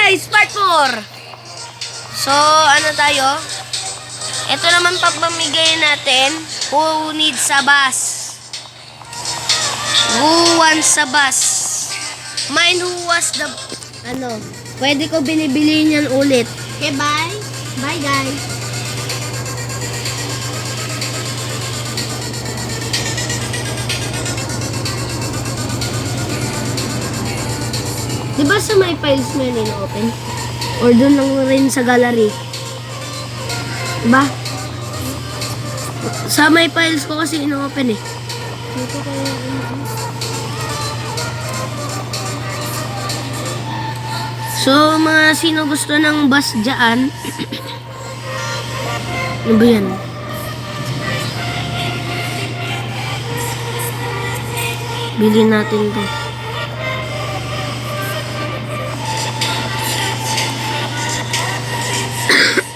guys, part 4. So, ano tayo? Ito naman papamigay natin. Who needs a bus? Who wants a bus? Mine who was the... Ano? Pwede ko binibili niyan ulit. Okay, bye. Bye, guys. Diba sa may files mo yun in-open? Or doon lang rin sa gallery? Diba? Sa may files ko kasi in-open eh. Dito kayo. So, mga sino gusto ng bus dyan? Ano ba yan? Bilhin natin to.